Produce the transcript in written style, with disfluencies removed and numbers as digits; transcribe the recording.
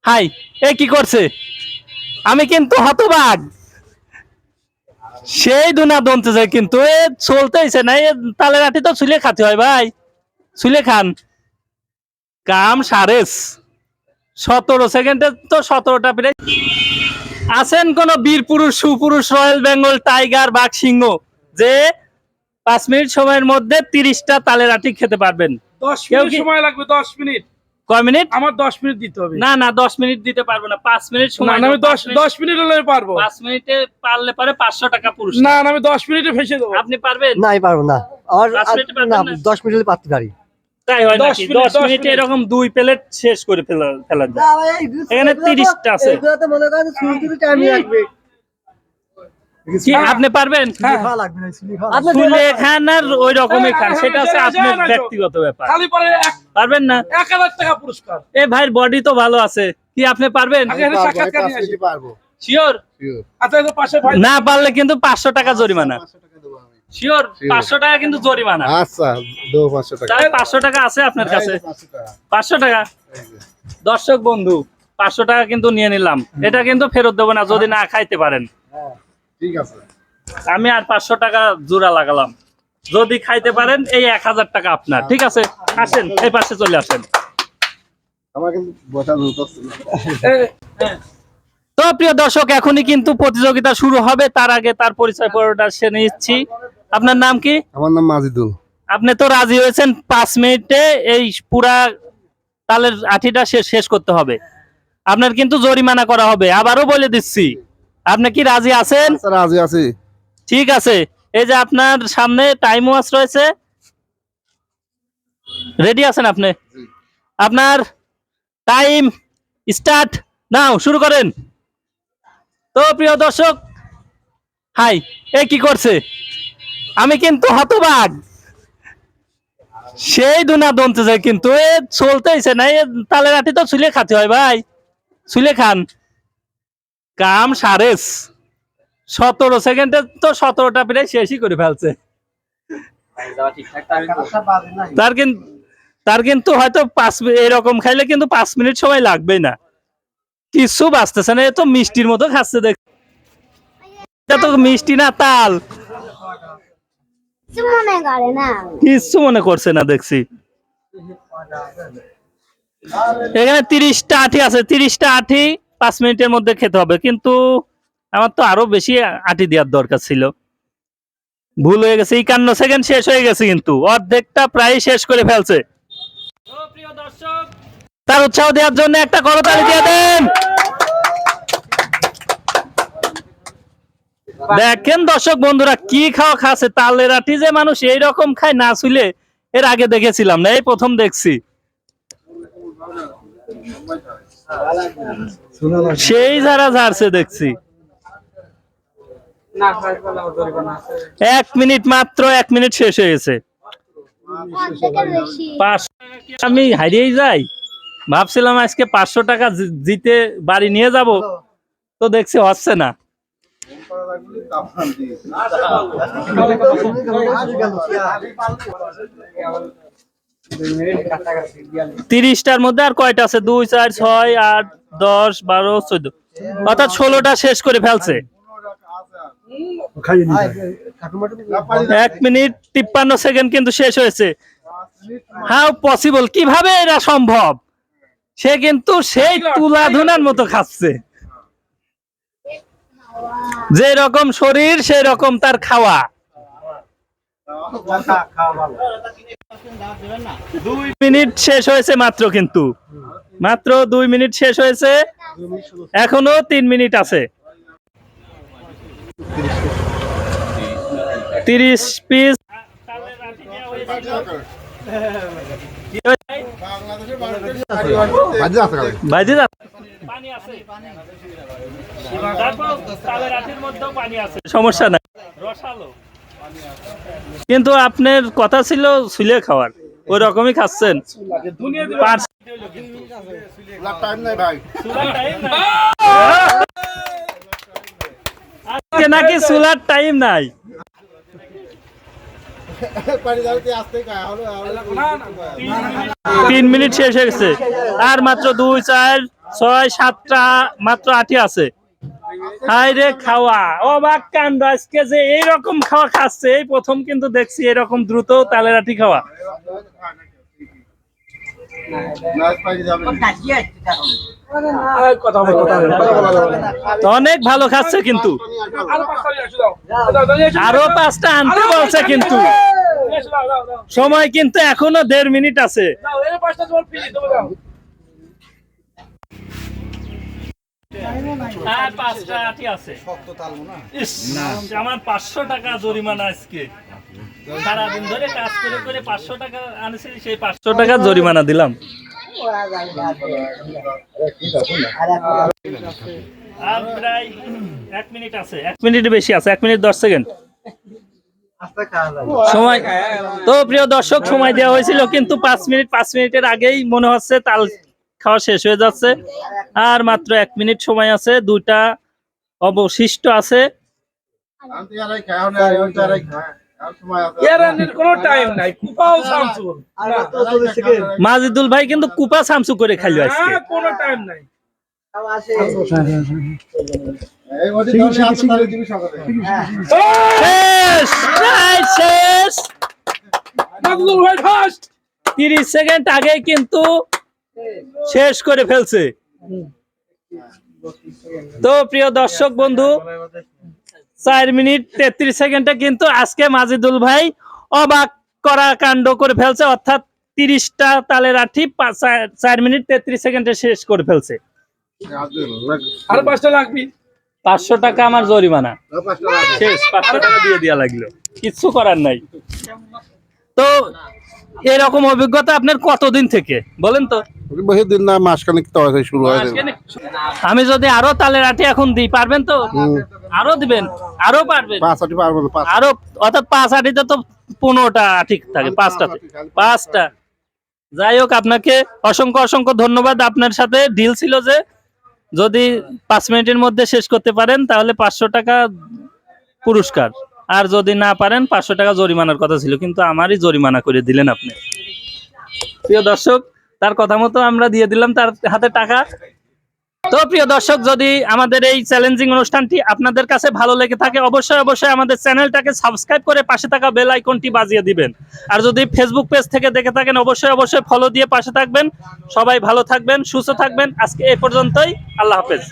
High, এ কি করছে? আমি কিন্তু হতবাক। সেই দুনা দনতেছে কিন্তু এ চলতেইছে না। এ তালের আটি তো ছুলে খাতে হয় ভাই, ছুলে খান। কাম সারেস 17 সেকেন্ডে তো 17টা প্রায়। আছেন কোন বীর পুরুষ, সুপুরুষ, রয়্যাল বেঙ্গল টাইগার, বাঘ, সিংহ, যে 5 মিনিট সময়ের মধ্যে 30টা তালের আটি খেতে পারবেন? 10 কেউ মিনিট কি? সময় লাগবে, 10 মিনিট। কয় মিনিট? আমার 10 মিনিট দিতে হবে। না না, 10 মিনিট দিতে পারবো না, 5 মিনিট না সময় না, দাও, আমি 10 মিনিট হলে পারবো। 5 মিনিটে পারলে পরে 500 টাকা পুরস্কার। না না, আমি 10 মিনিটে ফেসে দেবো। আপনি পারবেন? না, আমি পারবো না। আর 5 মিনিটে পারবেন না, না? 10 মিনিট হলে পারতে পারি। তাই হয় 10 নাকি? মিনিট, 10 মিনিটে মিনিট। এরকম 2 প্লেট শেষ করে ফেলা যায়। এখানে 30টা আছে। এইগুলোতে মনে করেন শুরু টাইম লাগবে। কি আপনি পারবেন? খাওয়া লাগবে না, চিনি খাওয়া লাগবে। ফুলে খান আর ওই রকমই খান, সেটা হচ্ছে হ্যাঁ, আপনার হ্যাঁ, ব্যক্তিগত ব্যাপার। খালি পরে পারবেন না? 1000 টাকা পুরস্কার। এ ভাইয়ের বডি তো ভালো আছে, কি আপনি পারবেন? আগে এখানে সাক্ষাৎকার নিয়ে আসি। শিওর? আচ্ছা, এই তো পাশে ভাই। না পারলে কিন্তু 500 টাকা জরিমানা। শিওর? 500 টাকা কিন্তু জরিমানা। আচ্ছা, দেবো 500 টাকা। তাহলে 500 টাকা আছে আপনার কাছে? 500 টাকা। দর্শক বন্ধু, 500 টাকা কিন্তু নিয়ে নিলাম। এটা কিন্তু ফেরত দেবো না যদি না খাইতে পারেন। ঠিক আছে। আমি আর 500 টাকা জোড়া লাগালাম। যদি খাইতে পারেন এই 1000 টাকা আপনার। ঠিক আছে, আসেন এই পাশে চলে আসেন। আমার কিন্তু বসা ধরতেছে না। তো প্রিয় দর্শক, এখনই কিন্তু প্রতিযোগিতা শুরু হবে। তার আগে তার পরিচয় পর্বটা সেরে নিচ্ছি। আপনার নাম কি? আমার নাম মাজিদুল। আপনি তো রাজি হয়েছেন 5 মিনিটে এই পুরা তালের আঠিটা শেষ করতে হবে। আপনার কিন্তু জরিমানা করা হবে। আবারও বলে দিচ্ছি, আপনি কি রাজি আছেন? আচ্ছা, রাজি আছি। ঠিক আছে, এই যে আপনার সামনে টাইম ওয়াচ রয়েছে, রেডি আছেন আপনি? আপনার টাইম স্টার্ট নাও, শুরু করেন। তো প্রিয় দর্শক, হাই, এ কি করছে? আমি কিন্তু হতবাক। সেই দুনা দনতেছে কিন্তু এ চলতেইছে না। এ তালের আটি তো ছুলে খাতে হয় ভাই, ছুলে খান। কাম সারেস 17 সেকেন্ডে তো 17টা প্রায় শেষই করে ফেলছে। তার কিন্তু হয়তো 5 এরকম খাইলে কিন্তু 5 মিনিট সময় লাগবে না, কিছু বাঁচতেছে না। এ তো মিষ্টির মতো খাচ্ছে, দেখ। এটা তো মিষ্টি না, তাল। কিছু মনে করছে না দেখছি। এখানে 30টা আঠি আছে, 30টা আঠি 5 মিনিটের মধ্যে খেতে হবে। কিন্তু আমার তো আরো বেশি আঠি দেওয়ার দরকার ছিল, ভুল হয়ে গেছে। 51 সেকেন্ড শেষ হয়ে গেছে, কিন্তু অর্ধেকটা প্রায় শেষ করে ফেলছে। তার উৎসাহ দেওয়ার জন্য একটা করতালি দিয়ে দেন। দেখেন দর্শক বন্ধুরা, কি খাওয়া খাচ্ছে। তালের আটি যে মানুষ এইরকম খায় না ছুলে, এর আগে দেখেছিলাম না, এই প্রথম দেখছি। সেই যারা ঝাড়ছে দেখছি। 1 মিনিট, মাত্র 1 মিনিট শেষ হয়ে গেছে। আমি হারিয়েই যাই, ভাবছিলাম আজকে 500 টাকা জিতে বাড়ি নিয়ে যাব, তো দেখছি হচ্ছে না। 30টার মধ্যে আর কয়টা আছে? 2, 4, 6, 8, 10, 12, 14, অর্থাৎ 16টা শেষ করে ফেলছে। 1 মিনিট 53 সেকেন্ড কিন্তু শেষ হয়েছে। হাউ পসিবল, কিভাবে এটা সম্ভব? সে কিন্তু সেই তুলা ধুনার মতো খাচ্ছে। যে রকম শরীর সেই রকম তার খাওয়া। 2 মিনিট শেষ হয়েছে মাত্র, কিন্তু মাত্র 2 মিনিট শেষ হয়েছে। এখনো 3 মিনিট আছে। 30 পিস ভাজি সমস্যা নাই, কিন্তু আপনার কথা ছিল ছুলে খাওয়ার, ওই রকমই খাচ্ছেন। আজকে নাকি চুলার টাইম নাই। 3 মিনিট শেষ হয়ে গেছে। আর মাত্র 2, 4, 6-7টা মাত্র আটি আছে। হাই রে খাওয়া অবাক কাণ্ড, আজকে যে এইরকম খাওয়া খাচ্ছে এই প্রথম কিন্তু দেখছি, এরকম দ্রুত তালের আটি খাওয়া। কথা বলো, কথা বলো, কথা বলা যাবে না। তো অনেক ভালো খাচ্ছে কিন্তু, আরো 5টা নিয়ে আসো, দাও। দাও, নিয়ে আসো। আরো 5টা আনতে বলছে কিন্তু নিয়ে আসো, দাও, দাও, দাও। সময় কিন্তু এখনো 1.5 মিনিট আছে। দাও, এই 5টা তোমার ফ্রি, তুমি দাও। আর 5টা আটি আছে। ইস, আমার 500 টাকা জরিমানা আজকে। সারাদিন ধরে কাজ করে করে 500 টাকা আনছি, সেই 500 টাকা জরিমানা দিলাম। আর প্রায় 1 মিনিট আছে, 1 মিনিট বেশি আছে, 1 মিনিট 10 সেকেন্ড সময়। তো প্রিয় দর্শক, সময় দেওয়া হয়েছিল কিন্তু 5 মিনিটের আগেই মনে হচ্ছে তাল খাওয়া শেষ হয়ে যাচ্ছে। আর মাত্র 1 মিনিট সময় আছে, 2টা অবশিষ্ট আছে। এর আন্টির কোনো টাইম নাই, কুপাও শামসুর। মাজিদুল ভাই কিন্তু কুপা সামসু করে খাইলো আজকে। হ্যাঁ, কোনো টাইম নাই। শেষ, প্রায় শেষ। মাজিদুল ভাই ফার্স্ট। 30 সেকেন্ড আগেই কিন্তু শেষ করে ফেলছে। তো প্রিয় দর্শক বন্ধু, 4 মিনিট 33 সেকেন্ডে কিন্তু আজকে মাজিদুল ভাই অবাক করা কাণ্ড করে ফেলছে, অর্থাৎ 30টা তালের আঠি 4 মিনিট 33 সেকেন্ডে শেষ করে ফেলছে। আর 5টা লাগবে। 500 টাকা আমার জরিমানা শেষ, 500 টাকা দিয়ে দেওয়া লাগলো, কিচ্ছু করার নাই। তো এরকম অভিজ্ঞতা আপনার কতদিন থেকে বলেন তো? বেশি দিন না, মাসখানেক তো হয়েছে, শুরু হয়েছে। আমি যদি আরো তালের আটি এখন দিই, পারবেন তো? আরো দিবেন? আরো পারবেন? 5 আটি পারবো না, 5 আরো, অর্থাৎ 5 আটিতে তো 15টা আটি থাকে, 5টা। যাই হোক, আপনাকে অসংখ্য অসংখ্য ধন্যবাদ। আপনার সাথে ডিল ছিল যে যদি 5 মিনিটের মধ্যে শেষ করতে পারেন তাহলে 500 টাকা পুরস্কার, আর যদি না পারেন 500 টাকা জরিমানার কথা ছিল, কিন্তু আমারই জরিমানা করে দিলেন আপনি। প্রিয় দর্শক, তার কথা মতো আমরা দিয়ে দিলাম তার হাতে টাকা। তো প্রিয় দর্শক, যদি আমাদের এই চ্যালেঞ্জিং অনুষ্ঠানটি আপনাদের কাছে ভালো লেগে থাকে, অবশ্যই অবশ্যই আমাদের চ্যানেলটাকে সাবস্ক্রাইব করে পাশে থাকা বেল আইকনটি বাজিয়ে দিবেন। আর যদি ফেসবুক পেজ থেকে দেখে থাকেন, অবশ্যই অবশ্যই ফলো দিয়ে পাশে থাকবেন। সবাই ভালো থাকবেন, সুস্থ থাকবেন। আজকে এই পর্যন্তই, আল্লাহ হাফেজ।